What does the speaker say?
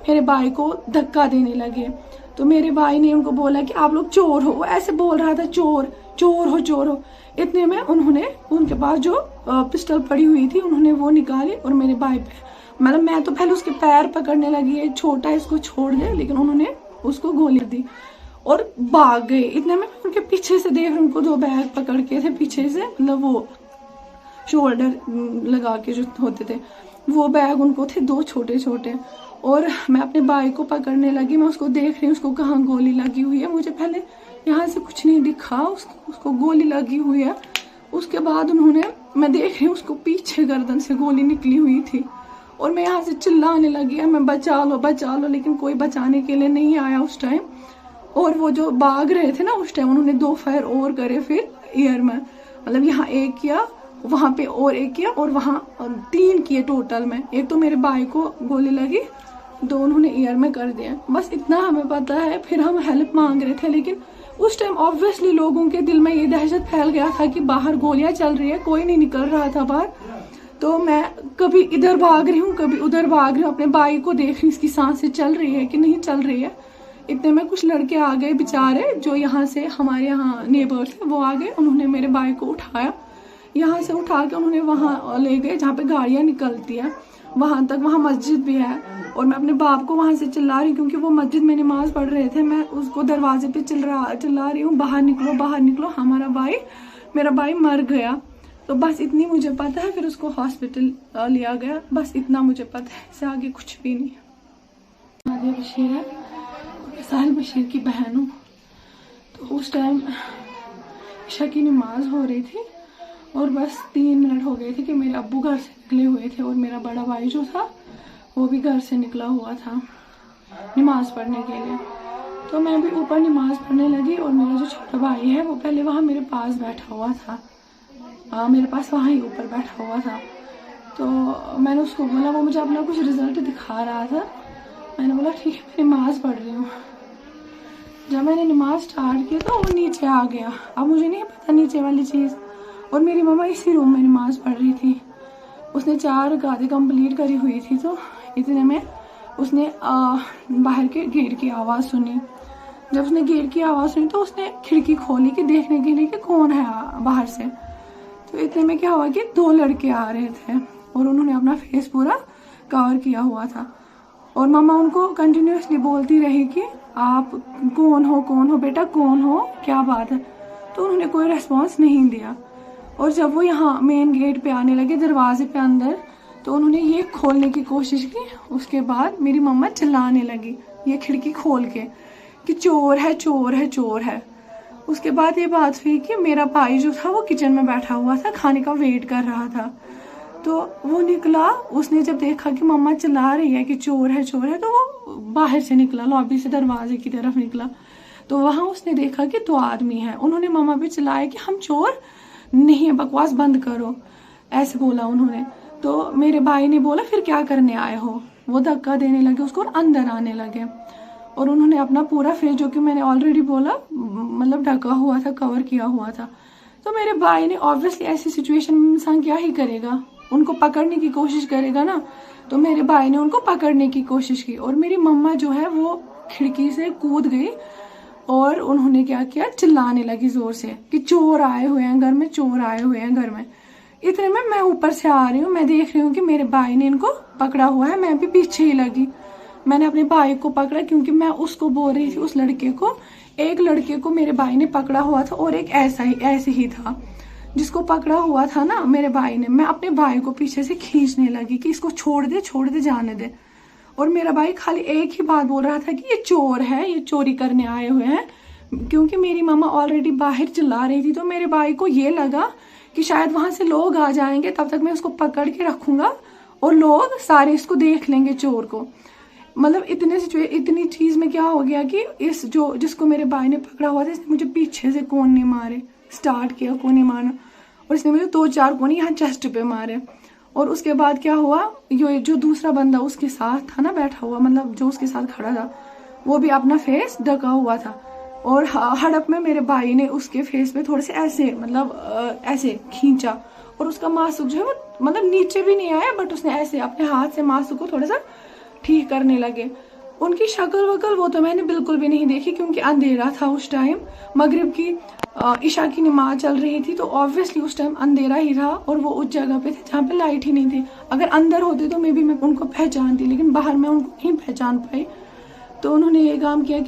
मेरे भाई को धक्का देने लगे। तो मेरे भाई ने उनको बोला कि आप लोग चोर हो, वो ऐसे बोल रहा था, चोर चोर हो चोर हो। इतने में उन्होंने उनके पास जो पिस्टल पड़ी हुई थी उन्होंने वो निकाली और मेरे भाई पे, मतलब मैं तो पहले उसके पैर पकड़ने लगी है, छोटा है इसको छोड़ दे, लेकिन उन्होंने उसको गोली दी और भाग गए। इतने में उनके पीछे से देख रही, उनको दो बैग पकड़ के थे पीछे से, मतलब वो शोल्डर लगा के जो होते थे वो बैग उनको थे, दो छोटे छोटे। और मैं अपने भाई को पकड़ने लगी, मैं उसको देख रही हूँ उसको कहाँ गोली लगी हुई है। मुझे पहले यहाँ से कुछ नहीं दिखा, उसको गोली लगी हुई है। उसके बाद उन्होंने, मैं देख रही हूँ उसको पीछे गर्दन से गोली निकली हुई थी और मैं यहाँ से चिल्लाने लगी है, मैं बचा लो, लेकिन कोई बचाने के लिए नहीं आया उस टाइम। और वो जो भाग रहे थे ना उस टाइम, उन्होंने 2 फायर और करे फिर एयर में, मतलब यहाँ एक किया, वहां पे और एक किया और वहां 3 किए टोटल में। एक तो मेरे भाई को गोली लगी, 2 उन्होंने एयर में कर दिया। बस इतना हमें पता है। फिर हम हेल्प मांग रहे थे, लेकिन उस टाइम ऑब्वियसली लोगों के दिल में ये दहशत फैल गया था कि बाहर गोलियां चल रही है, कोई नहीं निकल रहा था बाहर। तो मैं कभी इधर भाग रही हूँ, कभी उधर भाग रही हूँ, अपने भाई को देख रही हूँ इसकी सांसें चल रही है कि नहीं चल रही है। इतने में कुछ लड़के आ गए बेचारे, जो यहाँ से हमारे यहाँ नेबर थे, वो आ गए। उन्होंने मेरे भाई को उठाया, यहाँ से उठा के उन्होंने वहाँ ले गए जहाँ पे गाड़ियाँ निकलती है वहाँ तक, वहाँ मस्जिद भी है। और मैं अपने बाप को वहाँ से चिल्ला रही, क्योंकि वो मस्जिद में नमाज पढ़ रहे थे। मैं उसको दरवाजे पे चिल्ला रही हूँ, बाहर निकलो, हमारा भाई, मेरा भाई मर गया। तो बस इतनी मुझे पता है। फिर उसको हॉस्पिटल लिया गया, बस इतना मुझे पता है, इससे आगे कुछ भी नहीं। नादिया बशीर है, साहिल बशीर की बहन हूँ। तो उस टाइम ईशा की नमाज हो रही थी और बस 3 मिनट हो गए थे कि मेरे अब्बू घर से निकले हुए थे और मेरा बड़ा भाई जो था वो भी घर से निकला हुआ था नमाज पढ़ने के लिए। तो मैं भी ऊपर नमाज पढ़ने लगी और मेरा जो छोटा भाई है वो पहले वहाँ मेरे पास बैठा हुआ था, मेरे पास वहाँ ही ऊपर बैठा हुआ था। तो मैंने उसको बोला, वो मुझे अपना कुछ रिजल्ट दिखा रहा था। मैंने बोला ठीक है, मैं नमाज पढ़ रही हूँ। जब मैंने नमाज स्टार्ट की तो वो नीचे आ गया। अब मुझे नहीं पता नीचे वाली चीज़। और मेरी मम्मा इसी रूम में नमाज पढ़ रही थी, उसने 4 रकातें कंप्लीट करी हुई थी। तो इतने में उसने बाहर के गेट की आवाज़ सुनी। जब उसने गेट की आवाज़ सुनी तो उसने खिड़की खोली कि देखने के लिए कि कौन है बाहर से। तो इतने में क्या हुआ कि 2 लड़के आ रहे थे और उन्होंने अपना फेस पूरा कवर किया हुआ था। और मम्मा उनको कंटिन्यूसली बोलती रही कि आप कौन हो बेटा, कौन हो, क्या बात है। तो उन्होंने कोई रेस्पॉन्स नहीं दिया। और जब वो यहाँ मेन गेट पे आने लगे, दरवाजे पे अंदर, तो उन्होंने ये खोलने की कोशिश की। उसके बाद मेरी मम्मा चिल्लाने लगी ये खिड़की खोल के कि चोर है, चोर है, चोर है। उसके बाद ये बात हुई कि मेरा भाई जो था वो किचन में बैठा हुआ था, खाने का वेट कर रहा था। तो वो निकला, उसने जब देखा कि मम्मा चिल्ला रही है कि चोर है, चोर है, तो वो बाहर से निकला, लॉबी से दरवाजे की तरफ निकला। तो वहाँ उसने देखा कि 2 आदमी हैं। उन्होंने मम्मा पे चिल्लाया कि हम चोर नहीं है, बकवास बंद करो, ऐसे बोला उन्होंने। तो मेरे भाई ने बोला फिर क्या करने आए हो। वो धक्का देने लगे उसको और अंदर आने लगे। और उन्होंने अपना पूरा फेस, जो कि मैंने ऑलरेडी बोला, मतलब ढका हुआ था, कवर किया हुआ था। तो मेरे भाई ने, ऑब्वियसली ऐसी सिचुएशन में इंसान क्या ही करेगा, उनको पकड़ने की कोशिश करेगा ना। तो मेरे भाई ने उनको पकड़ने की कोशिश की और मेरी मम्मा जो है वो खिड़की से कूद गई और उन्होंने क्या किया, चिल्लाने लगी जोर से कि चोर आए हुए हैं घर में, चोर आए हुए हैं घर में। इतने में मैं ऊपर से आ रही हूँ, मैं देख रही हूँ कि मेरे भाई ने इनको पकड़ा हुआ है। मैं भी पीछे ही लगी, मैंने अपने भाई को पकड़ा, क्योंकि मैं उसको बोल रही थी, उस लड़के को, एक लड़के को मेरे भाई ने पकड़ा हुआ था और एक ऐसे ही था जिसको पकड़ा हुआ था ना मेरे भाई ने। मैं अपने भाई को पीछे से खींचने लगी कि इसको छोड़ दे, जाने दे। और मेरा भाई खाली एक ही बात बोल रहा था कि ये चोर है, ये चोरी करने आए हुए हैं। क्योंकि मेरी मम्मा ऑलरेडी बाहर चिल्ला रही थी, तो मेरे भाई को ये लगा कि शायद वहां से लोग आ जाएंगे, तब तक मैं उसको पकड़ के रखूंगा और लोग सारे इसको देख लेंगे, चोर को। मतलब इतनी चीज में क्या हो गया कि जिसको मेरे भाई ने पकड़ा हुआ था, इसने मुझे पीछे से कोने मारे, स्टार्ट किया कोने मारना, और इसने मुझे 2-4 कोने यहाँ चेस्ट पे मारे। और उसके बाद क्या हुआ, ये जो दूसरा बंदा उसके साथ था ना बैठा हुआ, मतलब जो उसके साथ खड़ा था, वो भी अपना फेस ढका हुआ था। और हड़प में मेरे भाई ने उसके फेस पे थोड़े से ऐसे, मतलब ऐसे खींचा और उसका मासूक जो है वो मतलब नीचे भी नहीं आया, बट उसने ऐसे अपने हाथ से मासूक को थोड़ा सा ठीक करने लगे। उनकी शक्ल वकल वो तो मैंने बिल्कुल भी नहीं देखी, क्योंकि अंधेरा था उस टाइम, मगरिब की इशा की नमाज चल रही थी, तो ऑब्वियसली उस टाइम अंधेरा ही था और वो उस जगह पे थे जहाँ पे लाइट ही नहीं थी। अगर अंदर होते तो मे बी मैं उनको पहचानती, लेकिन बाहर मैं उनको नहीं पहचान पाई। तो उन्होंने ये काम किया कि